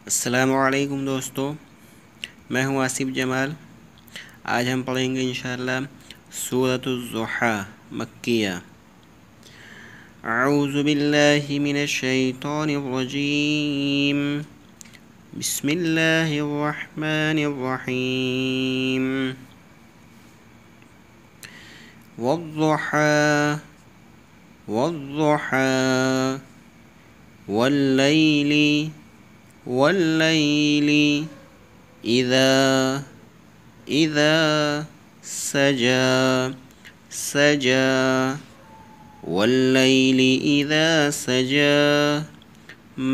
अस्सलामुअलैकुम दोस्तों, मैं हूं आसिफ जमाल। आज हम पढ़ेंगे इंशाअल्लाह सूरतुज़्ज़ुहा मक्किया। अऊज़ु बिल्लाहि मिनश शैतानिर रजीम। बिस्मिल्लाहिर रहमानिर रहीम। वद्दुहा वद्दुहा वल्लैलि वल्लैलि इज़ा सजा सजा वल्लैलि इज़ा सजा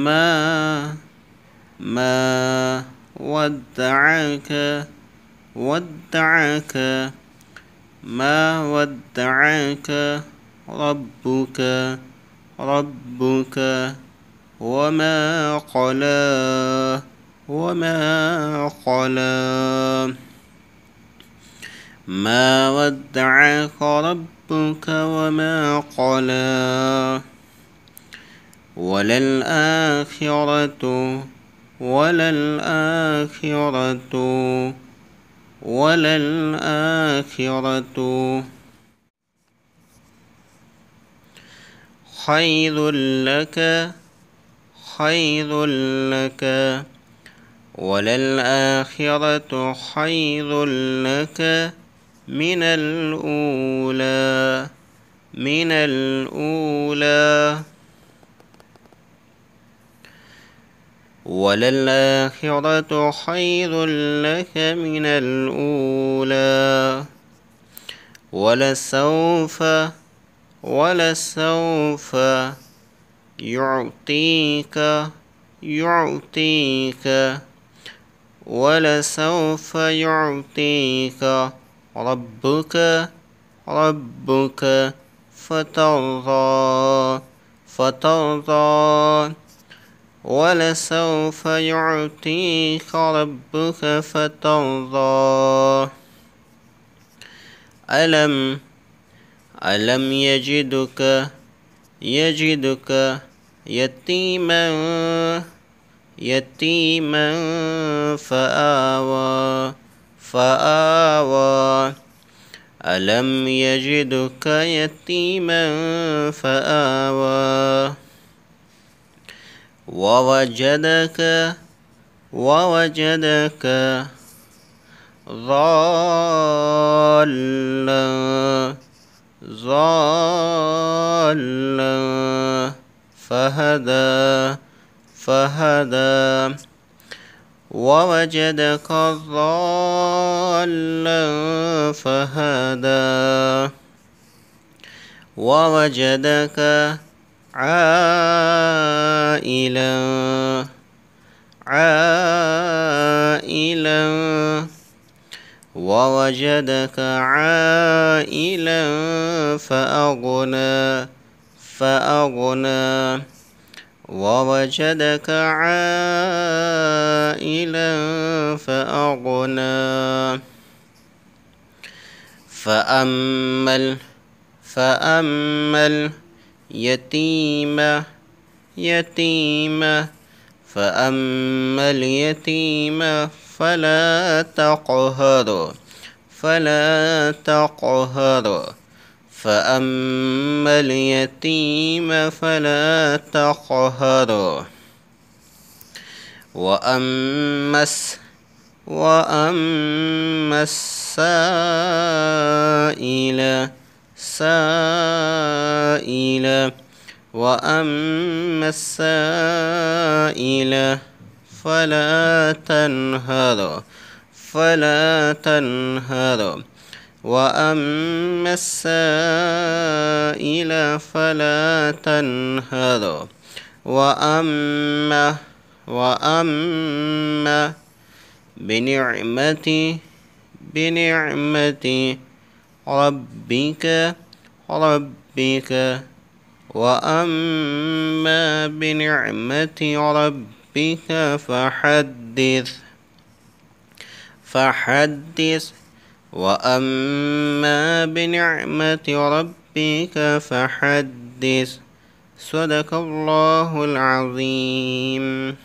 मा मा वद्दअक वद्दअक मा वद्दअक रब्बुक रब्बुक वमा क़ला वमा क़ला मा वद्दअक रब्बुक वमा क़ला वललआखिरतु वललआखिरतु वललआखिरतु खैरुल लक खैरुल लक वललआखिरतु खैरुल लक मिनल ऊला मिनल ऊला वललआखिरतु खैरुल लक मिनल ऊला वलसौफ वलसौफ युअतीक युअतीक वलसौफ युअतीक रब्बुक रब्बुक फतर्दा फतर्दा वलसौफ युअतीक रब्बुक फतर्दा अलम यजिदुक यजिदुक यतीमन यतीमन फ़आवा फ़आवा अलम यजिदुक यतीमन फ़आवा ववजदक ववजदक ضالا ضالا فهدى فهدى ووجدك ضالا فهدى ووجدك عائلا عائلا ووجدك عائلا فأغنى فأغنى ووجدك عائلا فأغنى فأما اليتيم يتيم فأما اليتيم فلا تقهر فلا تقهر فأما اليتيم فلا تقهر وأما السائل سائل وأما السائل فلا تنهر فلا تنهر وأما السائل فلا تنهر وأما بنعمة ربك ربك وأما بنعمة ربك فحدث فحدث وأما بنعمة ربك فحدث صدق الله العظيم.